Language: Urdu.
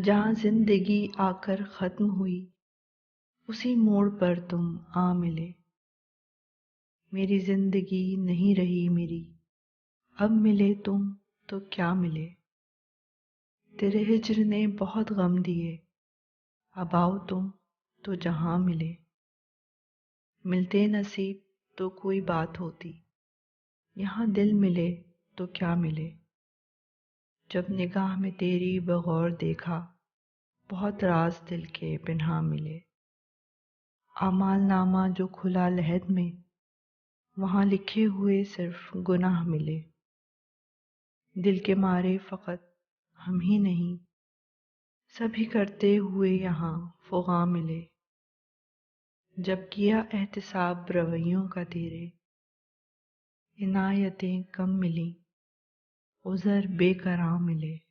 جہاں زندگی آ کر ختم ہوئی اسی موڑ پر تم آ ملے۔ میری زندگی نہیں رہی میری، اب ملے تم تو کیا ملے۔ تیرے ہجر نے بہت غم دیے، اب آؤ تم تو جہاں ملے۔ ملتے نصیب تو کوئی بات ہوتی، یہاں دل ملے تو کیا ملے۔ جب نگاہ میں تیری بغور دیکھا، بہت راز دل کے پنہاں ملے۔ اعمال نامہ جو کھلا لحد میں، وہاں لکھے ہوئے صرف گناہ ملے۔ دل کے مارے فقط ہم ہی نہیں، سبھی کرتے ہوئے یہاں فغاں ملے۔ جب کیا احتساب رویوں کا تیرے، عنایتیں کم ملیں، عذر بے قرار ملے۔